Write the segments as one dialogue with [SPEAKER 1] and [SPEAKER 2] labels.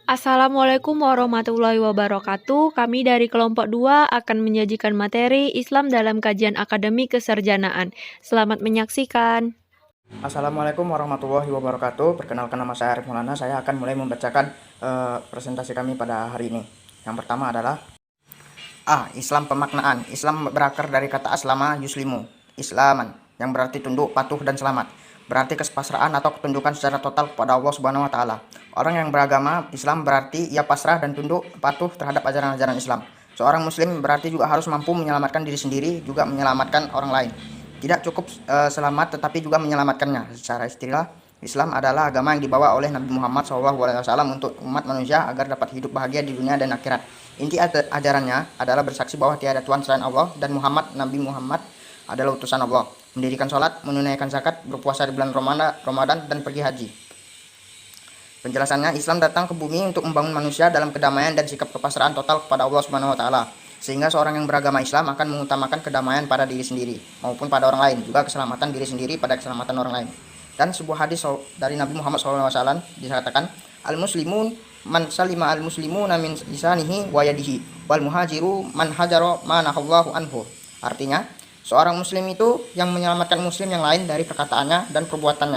[SPEAKER 1] Assalamualaikum warahmatullahi wabarakatuh. Kami dari kelompok 2 akan menyajikan materi Islam dalam kajian akademik keserjanaan. Selamat menyaksikan.
[SPEAKER 2] Assalamualaikum warahmatullahi wabarakatuh. Perkenalkan, nama saya Arif Maulana. Saya akan mulai membacakan presentasi kami pada hari ini. Yang pertama adalah Islam pemaknaan. Islam berakar dari kata aslama yuslimu, islaman, yang berarti tunduk, patuh, dan selamat. Berarti kepasrahan atau ketundukan secara total kepada Allah Subhanahu wa taala. Orang yang beragama Islam berarti ia pasrah dan tunduk, patuh terhadap ajaran-ajaran Islam. Seorang muslim berarti juga harus mampu menyelamatkan diri sendiri, juga menyelamatkan orang lain. Tidak cukup selamat, tetapi juga menyelamatkannya. Secara istilah, Islam adalah agama yang dibawa oleh Nabi Muhammad SAW untuk umat manusia agar dapat hidup bahagia di dunia dan akhirat. Inti ajarannya adalah bersaksi bahwa tiada Tuhan selain Allah dan Nabi Muhammad adalah utusan Allah. Mendirikan sholat, menunaikan zakat, berpuasa di bulan Ramadan, dan pergi haji. Penjelasannya, Islam datang ke bumi untuk membangun manusia dalam kedamaian dan sikap kepasrahan total kepada Allah Subhanahu wa taala. Sehingga seorang yang beragama Islam akan mengutamakan kedamaian pada diri sendiri maupun pada orang lain, juga keselamatan diri sendiri pada keselamatan orang lain. Dan sebuah hadis dari Nabi Muhammad SAW dikatakan, al-muslimun man salima al-muslimuna min lisanihi wa yadihi wal muhajiru man hajara ma nahallahu anhu. Artinya, seorang muslim itu yang menyelamatkan muslim yang lain dari perkataannya dan perbuatan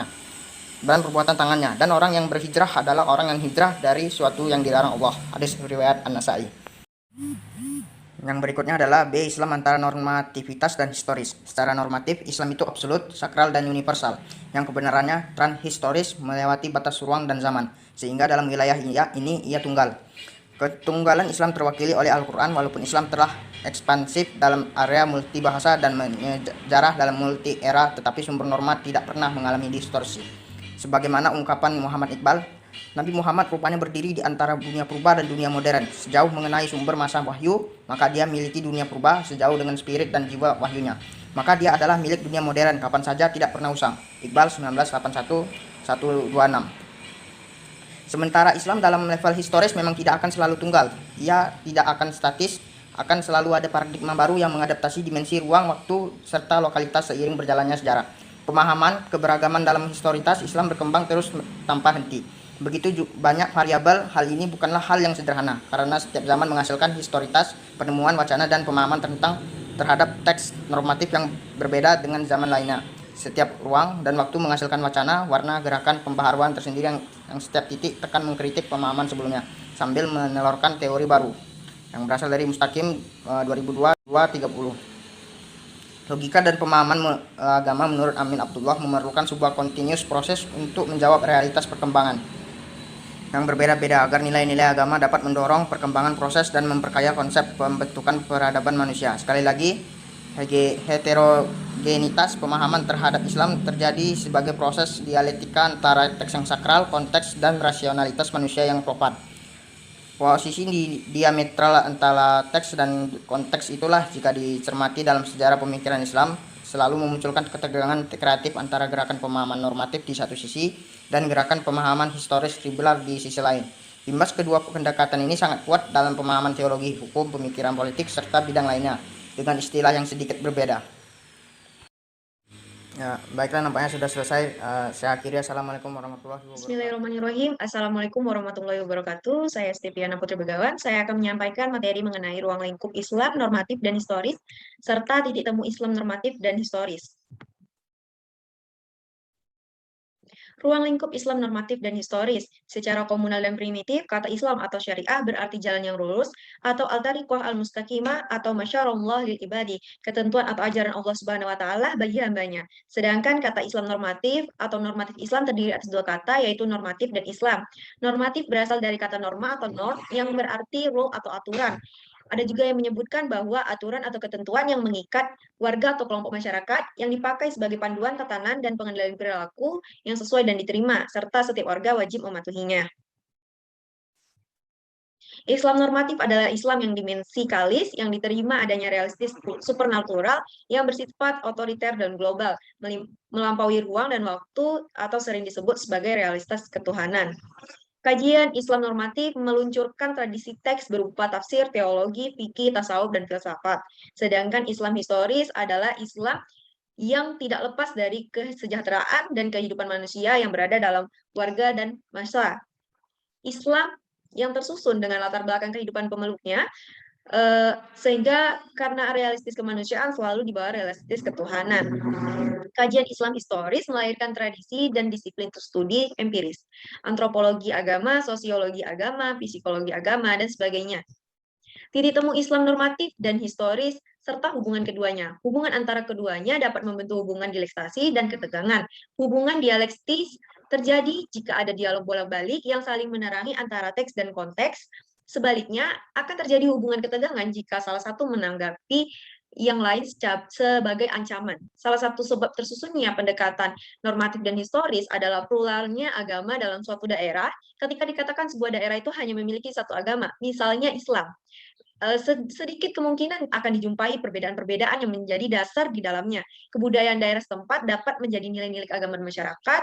[SPEAKER 2] tangannya, dan orang yang berhijrah adalah orang yang hijrah dari suatu yang dilarang Allah. Hadis riwayat An-Nasa'i. Yang berikutnya adalah B. Islam antara normativitas dan historis. Secara normatif, Islam itu absolut, sakral, dan universal. Yang kebenarannya transhistoris, melewati batas ruang dan zaman, sehingga dalam wilayah ini ia tunggal. Ketunggalan Islam terwakili oleh Al-Quran, walaupun Islam telah ekspansif dalam area multibahasa dan menyejarah dalam multi era, tetapi sumber norma tidak pernah mengalami distorsi. Sebagaimana ungkapan Muhammad Iqbal, Nabi Muhammad rupanya berdiri di antara dunia purba dan dunia modern. Sejauh mengenai sumber masa wahyu, maka dia miliki dunia purba. Sejauh dengan spirit dan jiwa wahyunya, maka dia adalah milik dunia modern, kapan saja, tidak pernah usang. Iqbal 1981-126. Sementara Islam dalam level historis memang tidak akan selalu tunggal. Ia tidak akan statis, akan selalu ada paradigma baru yang mengadaptasi dimensi ruang, waktu, serta lokalitas seiring berjalannya sejarah. Pemahaman keberagaman dalam historitas Islam berkembang terus tanpa henti. Begitu banyak variabel, hal ini bukanlah hal yang sederhana, karena setiap zaman menghasilkan historitas, penemuan, wacana, dan pemahaman terhadap teks normatif yang berbeda dengan zaman lainnya. Setiap ruang dan waktu menghasilkan wacana, warna, gerakan, pembaharuan tersendiri yang setiap titik tekan mengkritik pemahaman sebelumnya, sambil menelurkan teori baru, yang berasal dari Mustaqim 2002-30. Logika dan pemahaman agama menurut Amin Abdullah memerlukan sebuah continuous proses untuk menjawab realitas perkembangan yang berbeda-beda agar nilai-nilai agama dapat mendorong perkembangan proses dan memperkaya konsep pembentukan peradaban manusia. Sekali lagi, heterogenitas pemahaman terhadap Islam terjadi sebagai proses dialektika antara teks yang sakral, konteks, dan rasionalitas manusia yang propan. Posisi diametral antara teks dan konteks itulah, jika dicermati dalam sejarah pemikiran Islam, selalu memunculkan ketegangan kreatif antara gerakan pemahaman normatif di satu sisi dan gerakan pemahaman historis liberal di sisi lain. Imbas kedua pendekatan ini sangat kuat dalam pemahaman teologi, hukum, pemikiran politik, serta bidang lainnya, dengan istilah yang sedikit berbeda. Ya, baiklah, nampaknya sudah selesai. Saya akhiri. Assalamualaikum warahmatullahi wabarakatuh.
[SPEAKER 3] Bismillahirrahmanirrahim. Assalamualaikum warahmatullahi wabarakatuh. Saya Steviana Putri Begawan. Saya akan menyampaikan materi mengenai ruang lingkup Islam normatif dan historis, serta titik temu Islam normatif dan historis. Ruang lingkup Islam normatif dan historis. Secara komunal dan primitif, kata Islam atau syariah berarti jalan yang lurus, atau al-tariqah al-mustaqimah, atau masyarullah lil ibadi, ketentuan atau ajaran Allah Subhanahu wa taala bagi hambanya. Sedangkan kata Islam normatif atau normatif Islam terdiri atas dua kata, yaitu normatif dan Islam. Normatif berasal dari kata norma atau norm yang berarti rule atau aturan. Ada juga yang menyebutkan bahwa aturan atau ketentuan yang mengikat warga atau kelompok masyarakat yang dipakai sebagai panduan tatanan dan pengendalian perilaku yang sesuai dan diterima, serta setiap warga wajib mematuhinya. Islam normatif adalah Islam yang dimensikalis, yang diterima adanya realistis supernatural, yang bersifat otoriter dan global, melampaui ruang dan waktu, atau sering disebut sebagai realitas ketuhanan. Kajian Islam normatif meluncurkan tradisi teks berupa tafsir, teologi, fikih, tasawuf, dan filsafat. Sedangkan Islam historis adalah Islam yang tidak lepas dari kesejahteraan dan kehidupan manusia yang berada dalam warga dan masa. Islam yang tersusun dengan latar belakang kehidupan pemeluknya, sehingga karena realistis kemanusiaan selalu di bawah realistis ketuhanan. Kajian Islam historis melahirkan tradisi dan disiplin studi empiris, antropologi agama, sosiologi agama, psikologi agama, dan sebagainya. Titik temu Islam normatif dan historis, serta hubungan keduanya. Hubungan antara keduanya dapat membentuk hubungan dilektasi dan ketegangan. Hubungan dialektis terjadi jika ada dialog bolak-balik yang saling menerangi antara teks dan konteks. Sebaliknya, akan terjadi hubungan ketegangan jika salah satu menanggapi yang lain sebagai ancaman. Salah satu sebab tersusunnya pendekatan normatif dan historis adalah pluralnya agama dalam suatu daerah. Ketika dikatakan sebuah daerah itu hanya memiliki satu agama, misalnya Islam, sedikit kemungkinan akan dijumpai perbedaan-perbedaan yang menjadi dasar di dalamnya. Kebudayaan daerah setempat dapat menjadi nilai-nilai keagamaan masyarakat,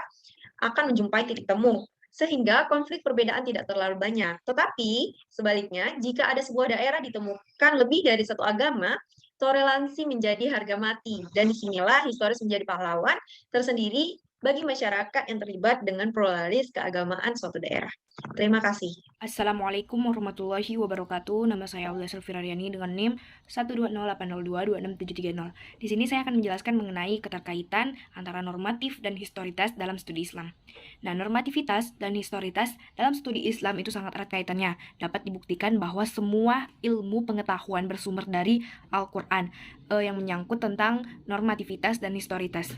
[SPEAKER 3] akan menjumpai titik temu, sehingga konflik perbedaan tidak terlalu banyak. Tetapi, sebaliknya, jika ada sebuah daerah ditemukan lebih dari satu agama, toleransi menjadi harga mati, dan disinilah historis menjadi pahlawan tersendiri bagi masyarakat yang terlibat dengan pluralis keagamaan suatu daerah. Terima kasih.
[SPEAKER 4] Assalamualaikum warahmatullahi wabarakatuh. Nama saya Aulia Selviraryani dengan NIM 12080226730. Di sini saya akan menjelaskan mengenai keterkaitan antara normatif dan historitas dalam studi Islam. Nah, normativitas dan historitas dalam studi Islam itu sangat erat kaitannya. Dapat dibuktikan bahwa semua ilmu pengetahuan bersumber dari Al-Quran yang menyangkut tentang normativitas dan historitas.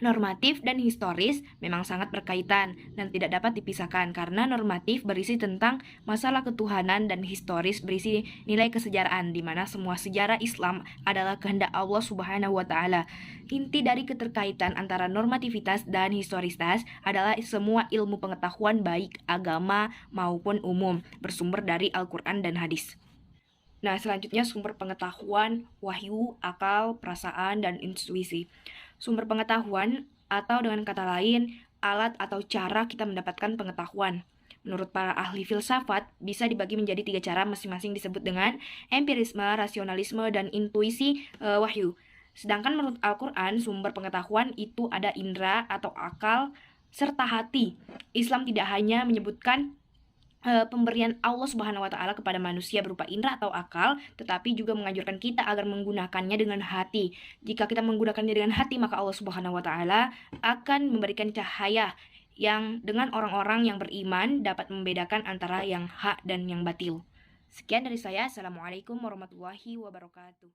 [SPEAKER 4] Normatif dan historis memang sangat berkaitan dan tidak dapat dipisahkan karena normatif berisi tentang masalah ketuhanan dan historis berisi nilai kesejarahan di mana semua sejarah Islam adalah kehendak Allah Subhanahu wa taala. Inti dari keterkaitan antara normativitas dan historitas adalah semua ilmu pengetahuan baik agama maupun umum bersumber dari Al-Qur'an dan hadis. Nah, selanjutnya sumber pengetahuan, wahyu, akal, perasaan, dan intuisi. Sumber pengetahuan atau dengan kata lain, alat atau cara kita mendapatkan pengetahuan. Menurut para ahli filsafat, bisa dibagi menjadi 3 cara masing-masing disebut dengan empirisme, rasionalisme, dan intuisi wahyu. Sedangkan menurut Al-Quran, sumber pengetahuan itu ada indera atau akal, serta hati. Islam tidak hanya menyebutkan pemberian Allah Subhanahu wa taala kepada manusia berupa indera atau akal, tetapi juga menganjurkan kita agar menggunakannya dengan hati. Jika kita menggunakannya dengan hati, maka Allah Subhanahu wa taala akan memberikan cahaya yang dengan orang-orang yang beriman dapat membedakan antara yang hak dan yang batil. Sekian dari saya. Assalamualaikum warahmatullahi wabarakatuh.